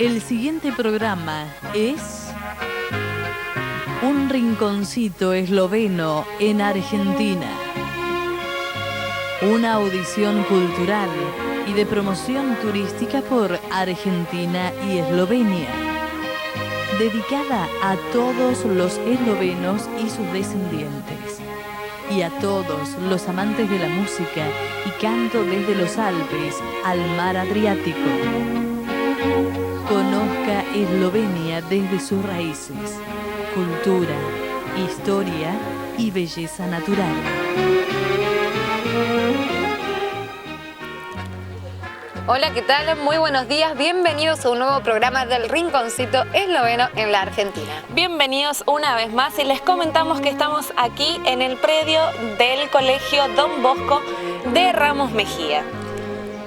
El siguiente programa es Un rinconcito esloveno en Argentina. Una audición cultural y de promoción turística por Argentina y Eslovenia, dedicada a todos los eslovenos y sus descendientes, y a todos los amantes de la música y canto desde los Alpes al mar Adriático. Conozca Eslovenia desde sus raíces, cultura, historia y belleza natural. Hola, ¿qué tal? Muy buenos días, bienvenidos a un nuevo programa del Rinconcito Esloveno en la Argentina. Bienvenidos una vez más y les comentamos que estamos aquí en el predio del Colegio Don Bosco de Ramos Mejía.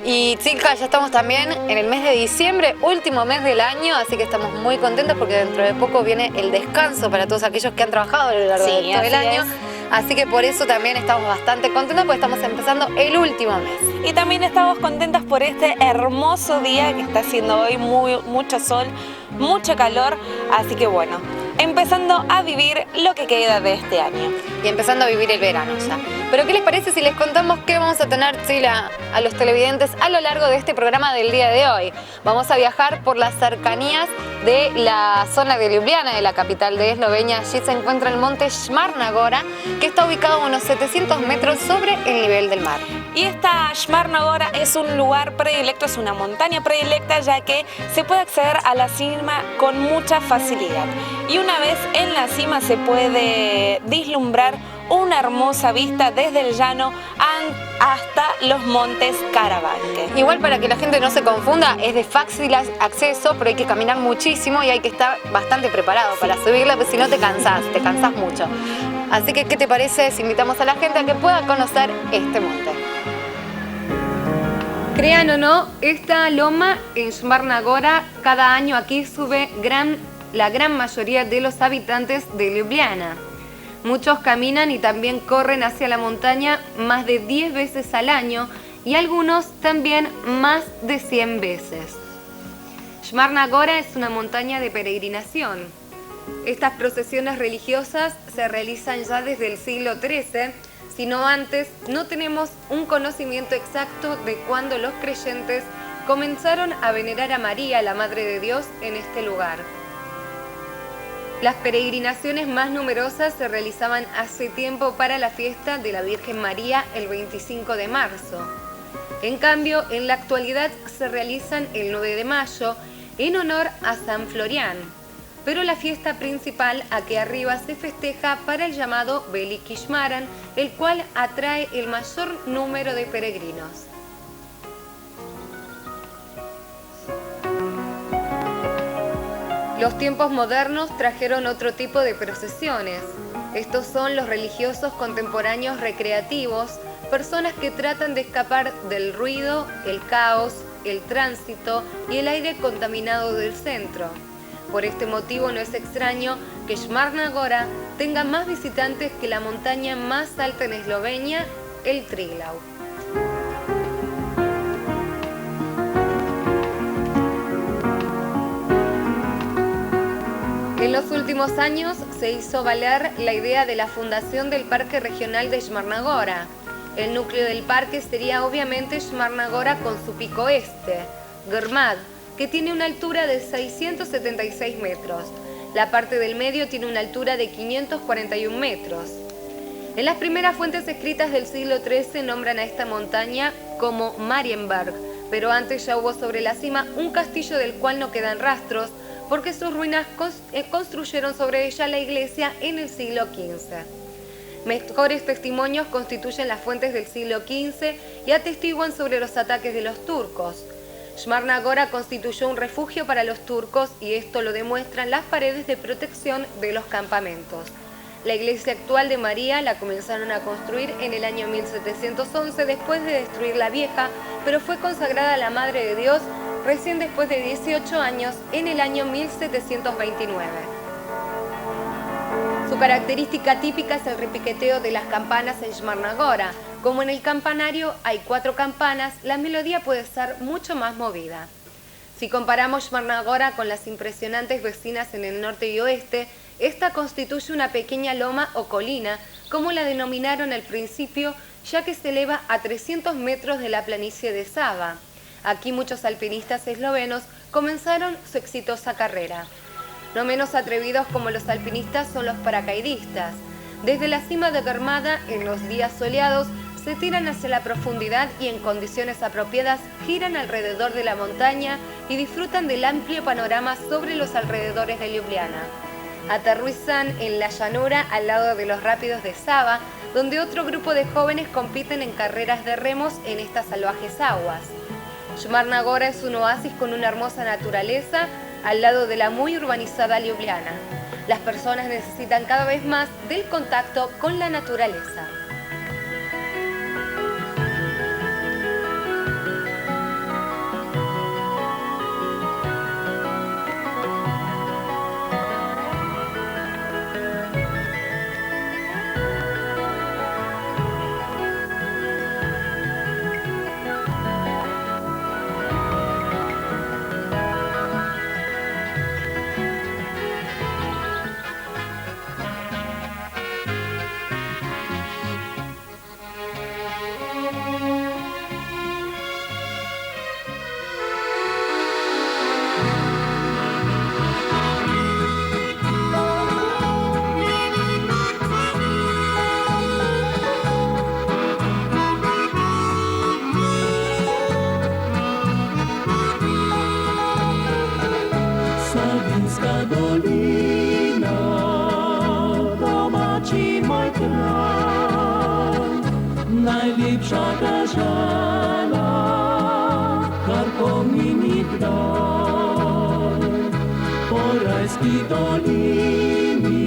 Y chicas, ya estamos también en el mes de diciembre, último mes del año, así que estamos muy contentos porque dentro de poco viene el descanso para todos aquellos que han trabajado a lo largo de todo el año. Así que por eso también estamos bastante contentos porque estamos empezando el último mes. Y también estamos contentos por este hermoso día que está haciendo hoy, mucho sol, mucho calor, así que bueno, empezando a vivir lo que queda de este año. Y empezando a vivir el verano ya. Pero ¿qué les parece si les contamos qué vamos a tener, Chila, a los televidentes a lo largo de este programa del día de hoy? Vamos a viajar por las cercanías de la zona de Ljubljana, de la capital de Eslovenia. Allí se encuentra el monte Šmarna Gora, que está ubicado a unos 700 metros sobre el nivel del mar. Y esta Šmarna Gora es un lugar predilecto, es una montaña predilecta, ya que se puede acceder a la cima con mucha facilidad. Y una vez en la cima se puede vislumbrar una hermosa vista desde el llano hasta los montes Karavanke. Igual, para que la gente no se confunda, es de fácil acceso, pero hay que caminar muchísimo y hay que estar bastante preparado para subirla, porque si no te cansás mucho. Así que, ¿qué te parece si invitamos a la gente a que pueda conocer este monte? Crean o no, esta loma en Šmarna Gora, cada año aquí sube la gran mayoría de los habitantes de Ljubljana. Muchos caminan y también corren hacia la montaña más de 10 veces al año y algunos también más de 100 veces. Šmarna Gora es una montaña de peregrinación. Estas procesiones religiosas se realizan ya desde el siglo XIII, si no antes no tenemos un conocimiento exacto de cuándo los creyentes comenzaron a venerar a María, la Madre de Dios, en este lugar. Las peregrinaciones más numerosas se realizaban hace tiempo para la fiesta de la Virgen María el 25 de marzo. En cambio, en la actualidad se realizan el 9 de mayo en honor a San Florián. Pero la fiesta principal aquí arriba se festeja para el llamado Veliki Šmaran, el cual atrae el mayor número de peregrinos. Los tiempos modernos trajeron otro tipo de procesiones. Estos son los religiosos contemporáneos recreativos, personas que tratan de escapar del ruido, el caos, el tránsito y el aire contaminado del centro. Por este motivo no es extraño que Šmarna Gora tenga más visitantes que la montaña más alta en Eslovenia, el Triglav. En los últimos años se hizo valer la idea de la fundación del Parque Regional de Šmarna Gora. El núcleo del parque sería obviamente Šmarna Gora con su pico este, Grmad, que tiene una altura de 676 metros. La parte del medio tiene una altura de 541 metros. En las primeras fuentes escritas del siglo XIII nombran a esta montaña como Marienberg, pero antes ya hubo sobre la cima un castillo del cual no quedan rastros, porque sus ruinas construyeron sobre ella la iglesia en el siglo XV. Mejores testimonios constituyen las fuentes del siglo XV y atestiguan sobre los ataques de los turcos. Šmarna Gora constituyó un refugio para los turcos y esto lo demuestran las paredes de protección de los campamentos. La iglesia actual de María la comenzaron a construir en el año 1711 después de destruir la vieja, pero fue consagrada a la Madre de Dios recién después de 18 años en el año 1729. Su característica típica es el repiqueteo de las campanas en Šmarna Gora. Como en el campanario hay 4 campanas, la melodía puede ser mucho más movida. Si comparamos Shmarna Gora con las impresionantes vecinas en el norte y oeste, esta constituye una pequeña loma o colina, como la denominaron al principio, ya que se eleva a 300 metros de la planicie de Sava. Aquí muchos alpinistas eslovenos comenzaron su exitosa carrera. No menos atrevidos como los alpinistas son los paracaidistas. Desde la cima de Grmada, en los días soleados, se tiran hacia la profundidad y en condiciones apropiadas giran alrededor de la montaña y disfrutan del amplio panorama sobre los alrededores de Ljubljana. Aterrizan en la llanura al lado de los rápidos de Sava, donde otro grupo de jóvenes compiten en carreras de remos en estas salvajes aguas. Shmarna Gora es un oasis con una hermosa naturaleza al lado de la muy urbanizada Ljubljana. Las personas necesitan cada vez más del contacto con la naturaleza. Najlepša dežela, kar pomeni kraj. Po rajski dolini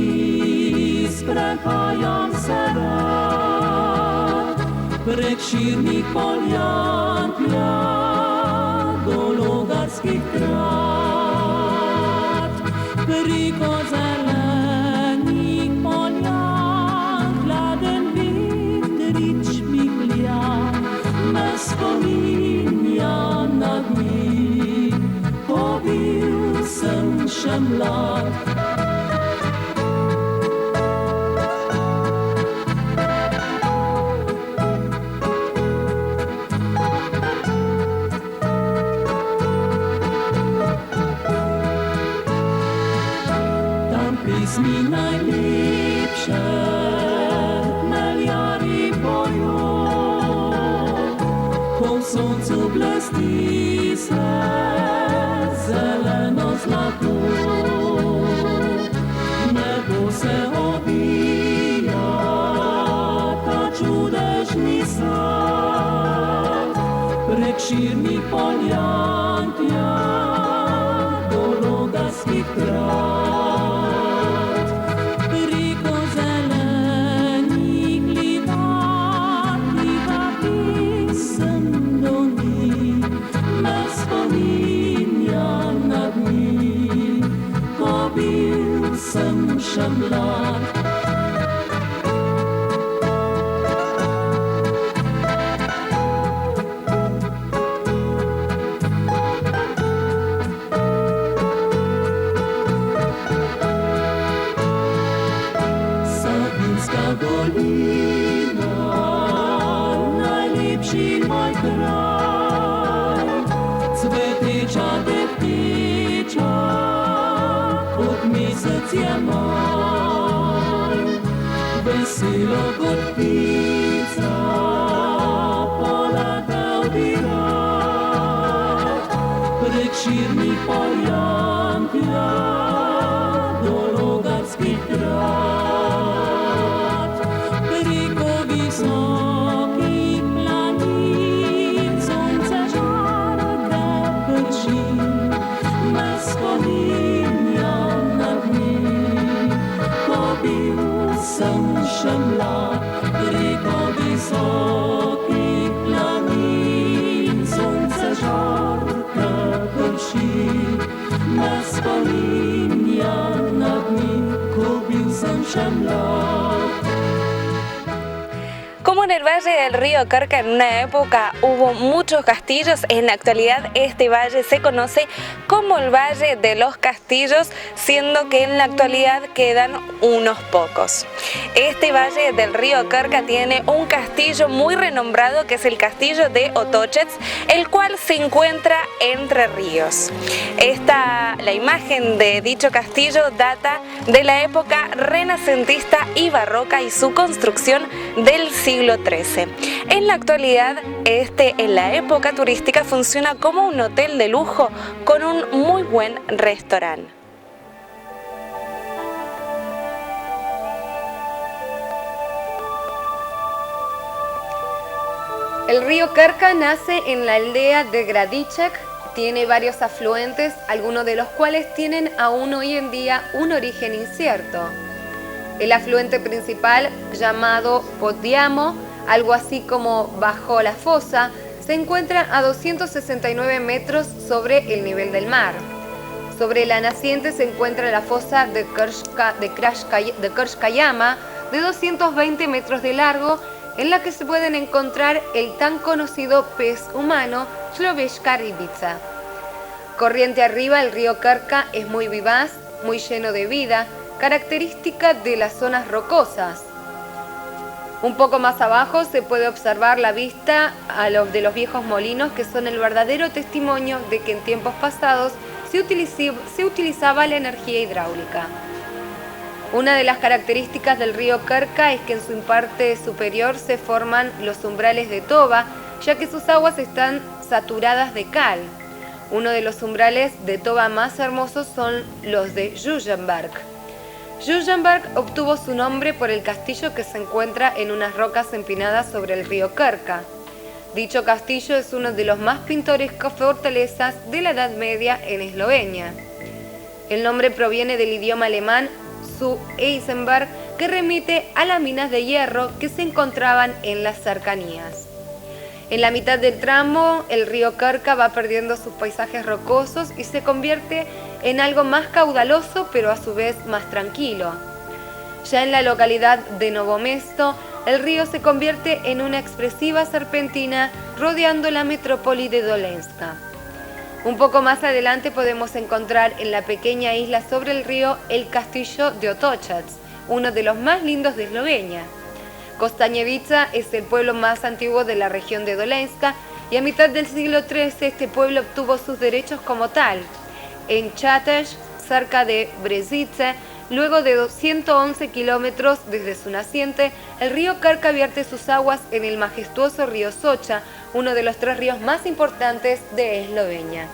sprehajam se rad, prek širnih poljan tja do Logarskih krat. Preko zelenih poljan hladen vetrič mihlja, me spominja na dni, ko bil sem še mlad. Pismi najlepše hmeljari pojo, ko v soncu blesti se zeleno zlato. Nebo se ovija ta čudežni sad, prek širnih poljan tja do Logarskih krat. Sem še mlad. Savinjska dolina, najlepši moj kraj, cveteča dehteča, kot mesec je maj, veselo kot ptica, poletel bi rad, prek širnih poljan tja do Logarskih krat. Preko visokih planin sonce žarke prži, me spominja na dni, ko bil sem še mlad. Preko visokih planin sonce žarke prži, me spominja na dni, ko bil sem še mlad. Como Como en el valle del río Carca en una época hubo muchos castillos, en la actualidad este valle se conoce como el Valle de los Castillos, siendo que en la actualidad quedan unos pocos. Este valle del río Carca tiene un castillo muy renombrado que es el castillo de Otochets, el cual se encuentra entre ríos. La imagen de dicho castillo data de la época renacentista y barroca y su construcción del siglo XIII. En la actualidad, en la época turística funciona como un hotel de lujo con un muy buen restaurante. El río Carca nace en la aldea de Gradičak, tiene varios afluentes, algunos de los cuales tienen aún hoy en día un origen incierto. El afluente principal, llamado Poddiamo, algo así como bajo la fosa, se encuentra a 269 metros sobre el nivel del mar. Sobre la naciente se encuentra la fosa de Krashkayama, de 220 metros de largo, en la que se pueden encontrar el tan conocido pez humano Človeška rybica. Corriente arriba, el río Carca es muy vivaz, muy lleno de vida, característica de las zonas rocosas. Un poco más abajo se puede observar la vista de los viejos molinos, que son el verdadero testimonio de que en tiempos pasados se utilizaba la energía hidráulica. Una de las características del río Carca es que en su parte superior se forman los umbrales de toba, ya que sus aguas están saturadas de cal. Uno de los umbrales de toba más hermosos son los de Jujenberg. Jujenberg obtuvo su nombre por el castillo que se encuentra en unas rocas empinadas sobre el río Carca. Dicho castillo es uno de los más pintorescos fortalezas de la Edad Media en Eslovenia. El nombre proviene del idioma alemán Zu Eisenberg, que remite a las minas de hierro que se encontraban en las cercanías. En la mitad del tramo, el río Carca va perdiendo sus paisajes rocosos y se convierte en algo más caudaloso, pero a su vez más tranquilo. Ya en la localidad de Novo Mesto, el río se convierte en una expresiva serpentina rodeando la metrópoli de Dolenska. Un poco más adelante podemos encontrar en la pequeña isla sobre el río el castillo de Otochats, uno de los más lindos de Eslovenia. Kostanjevica es el pueblo más antiguo de la región de Dolenska y a mitad del siglo XIII este pueblo obtuvo sus derechos como tal. En Čatež, cerca de Brežice, luego de 111 kilómetros desde su naciente, el río Carca vierte sus aguas en el majestuoso río Socha, uno de los 3 ríos más importantes de Eslovenia.